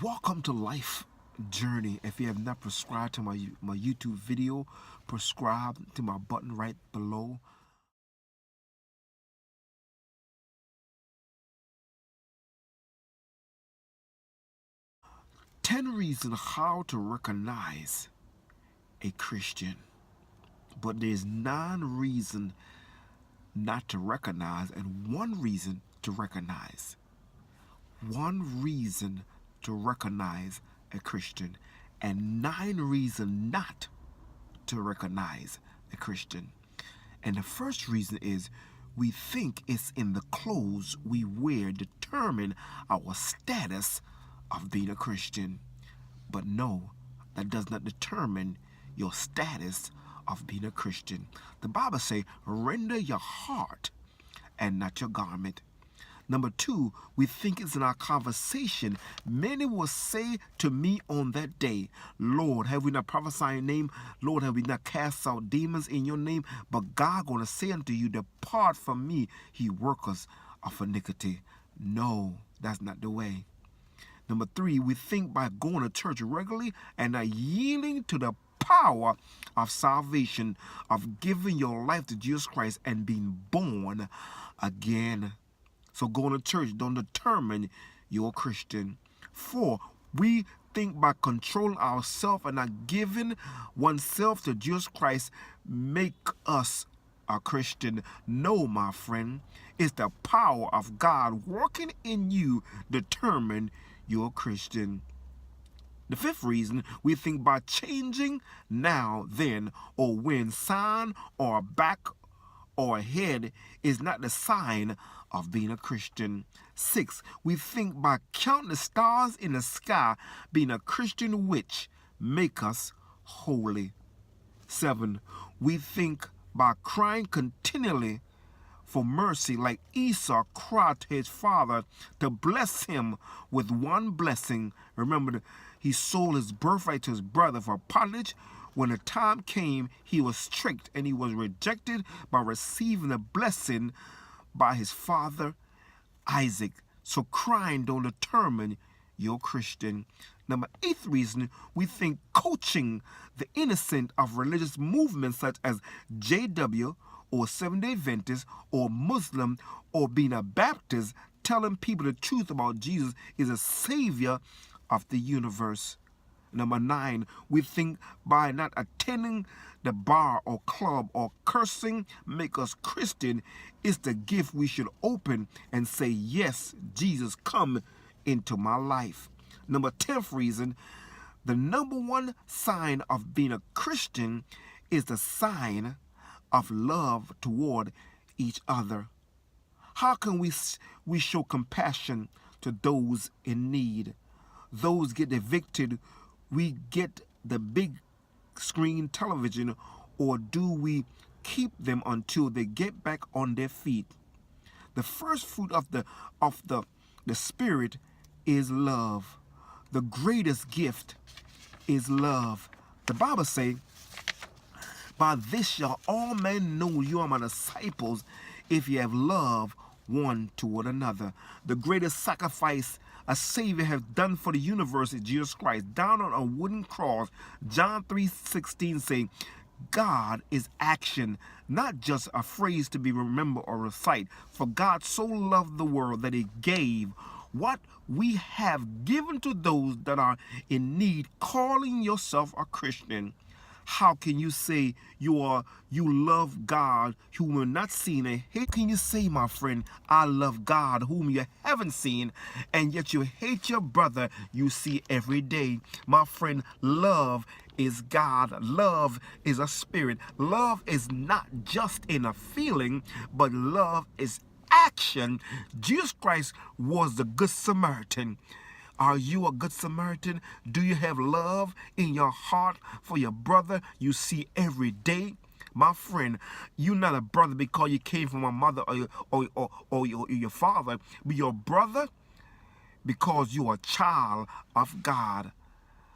Welcome to Life Journey. If you have not subscribed to my YouTube video, subscribe to my button right below. Ten reasons how to recognize a Christian. But there's 9 reasons not to recognize and 1 reason to recognize. 1 reason to recognize a Christian and 9 reasons not to recognize a Christian. And the first reason is we think it's in the clothes we wear determine our status of being a Christian. But no, that does not determine your status of being a Christian. The Bible says, render your heart and not your garment. Number 2, we think it's in our conversation. Many will say to me on that day, Lord, have we not prophesied in your name? Lord, have we not cast out demons in your name? But God going to say unto you, depart from me, ye workers of iniquity. No, that's not the way. Number 3, we think by going to church regularly and not yielding to the power of salvation, of giving your life to Jesus Christ and being born again. So going to church don't determine you're a Christian. 4, we think by controlling ourselves and not giving oneself to Jesus Christ make us a Christian. No, my friend, it's the power of God working in you determine you're a Christian. The 5th reason, we think by changing now, then, or when, sign or back or head is not the sign of being a Christian. 6, we think by counting the stars in the sky being a Christian which make us holy. 7, we think by crying continually for mercy like Esau cried to his father to bless him with one blessing. Remember, he sold his birthright to his brother for pottage. When the time came, he was tricked and he was rejected by receiving the blessing by his father Isaac. So crying don't determine you're a Christian. Number 8th reason, we think coaching the innocent of religious movements such as JW or Seventh-day Adventist or Muslim or being a Baptist, telling people the truth about Jesus is a savior of the universe. Number 9, we think by not attending the bar or club or cursing make us Christian is the gift we should open and say, yes, Jesus, come into my life. Number 10th reason, the number 1 sign of being a Christian is the sign of love toward each other. How can we show compassion to those in need? Those get evicted, we get the big screen television, or do we keep them until they get back on their feet? The first fruit of the Spirit is love. The greatest gift is love. The Bible says, by this shall all men know you are my disciples, if you have love one toward another. The greatest sacrifice a Savior has done for the universe is Jesus Christ, down on a wooden cross. John 3:16 saying, God is action, not just a phrase to be remembered or recite. For God so loved the world that he gave what we have given to those that are in need, calling yourself a Christian. How can you say you love God whom you're not seen? And how can you say, my friend, I love God whom you haven't seen, and yet you hate your brother you see every day? My friend, love is God. Love is a spirit. Love is not just in a feeling, but love is action. Jesus Christ was the Good Samaritan. Are you a good Samaritan? Do you have love in your heart for your brother you see every day? My friend, you're not a brother because you came from a mother or your father, but your brother because you are a child of God.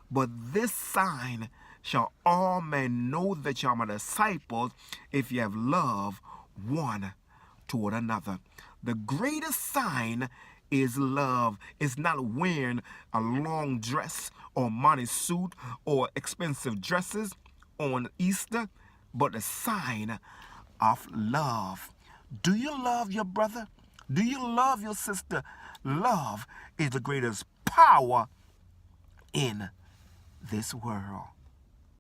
But this sign shall all men know that you are my disciples if you have love one toward another. The greatest sign is love. It's not wearing a long dress or money suit or expensive dresses on Easter, but a sign of love. Do you love your brother? Do you love your sister? Love is the greatest power in this world.